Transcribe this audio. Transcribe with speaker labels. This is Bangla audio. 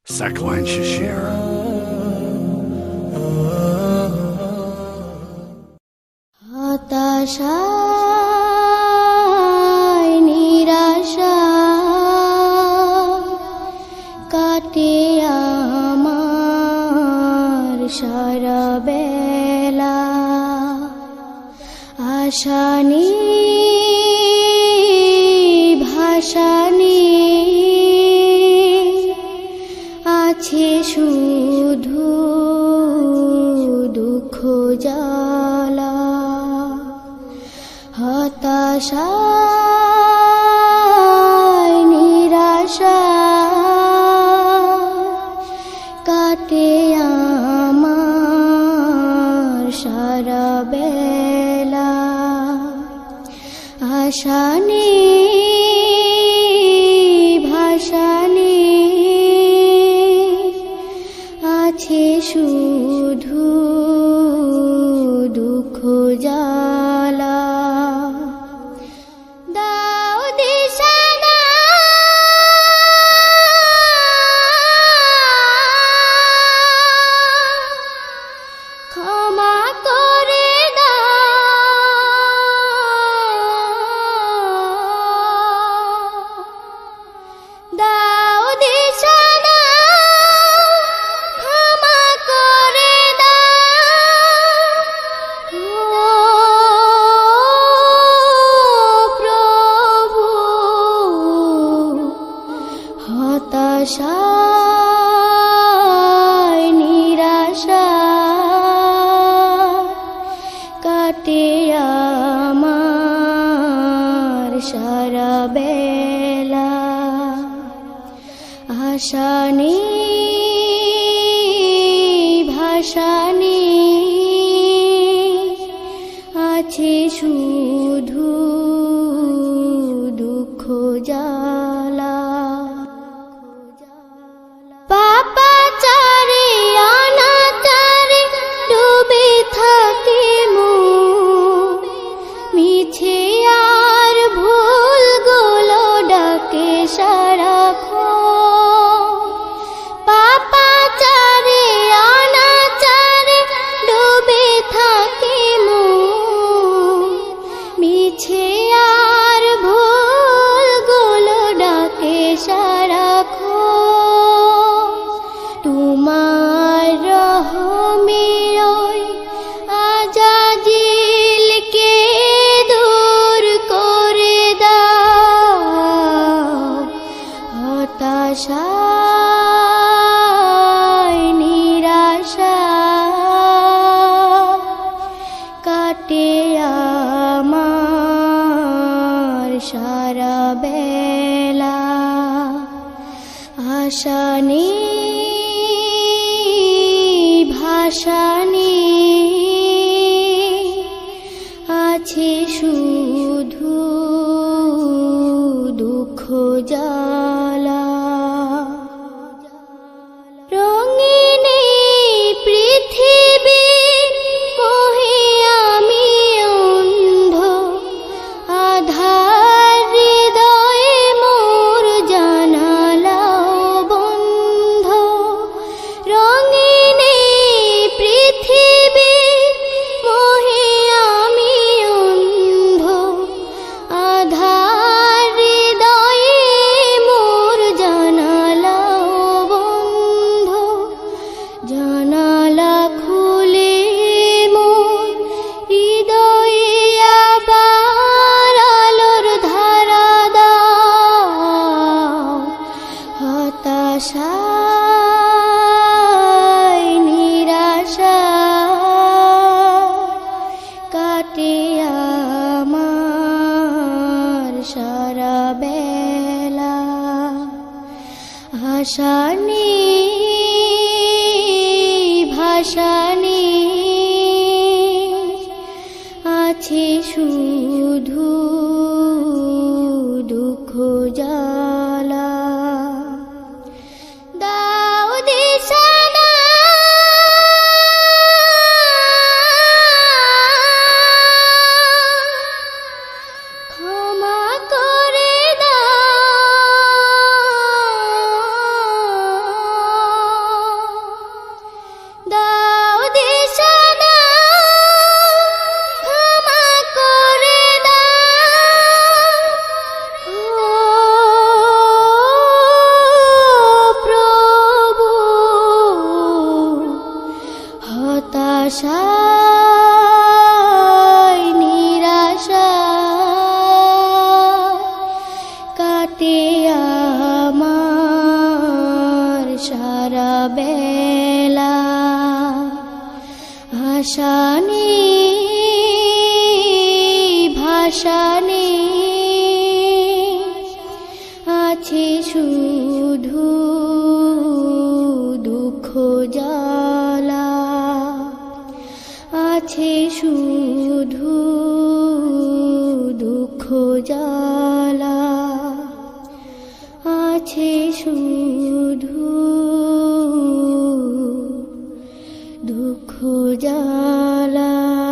Speaker 1: Sackline Shashir.
Speaker 2: হতাশায় নিরাশা কাটে আমার সারা বেলা, আশা নেই ভাষা নেই, আছে শুধু দুঃখ জ্বালা। হতাশায় নিরাশা কাটে আমার সারা বেলা, আশা নেই ভাষা নেই, আছে শুধু দুঃখ জ্বালা। দাও দিশানা ক্ষমা করে দাও দিশানা ক্ষমা করে প্রভু। হতাশায় নিরাশা কাটে আমার সারা বেলা, আশা নেই ভাষা নেই, আছে শুধু দুঃখ জ্বালা। পাপাচারে অনাচারে ডুবে থাকে মন, মিছে আর ভুলগুলো ডাকে সারাক্ষণ। পাপাচারে অনাচারে ডুবে থাকে মন, মিছে আর ভুলগুলো ডাকে সারাক্ষণ। তোমার রহমে ওই আজাজিলকে দূর করে দাও। হতাশায় নিরাশা কাটে আমার সারা বেলা, আশা নেই ভাষা নেই, আছে শুধু দুঃখ জ্বালা। রঙিন পৃথিবী মোহে আমি অন্ধ, আধার হৃদয়ে মোর জানালাও বন্ধ। রঙিন পৃথিবী মোহে আমি অন্ধ, আধার হৃদয়ে মোর জানালাও বন্ধ। জানালা খুলে মোর হৃদয়ে আবার আলোর ধারা দাও। হতাশায় নিরাশা কাটে আমার সারা বেলা, আশা নেই ভাষা নেই, আছে শুধু দুঃখ জ্বালা। দাও দিশানা ক্ষমা করে। সারা বেলা আশা নেই ভাষা নেই আছে শুধু দুঃখ জ্বালা আছে শুধু দুঃখ জ্বালা আছে শুধু দুঃখ জ্বালা।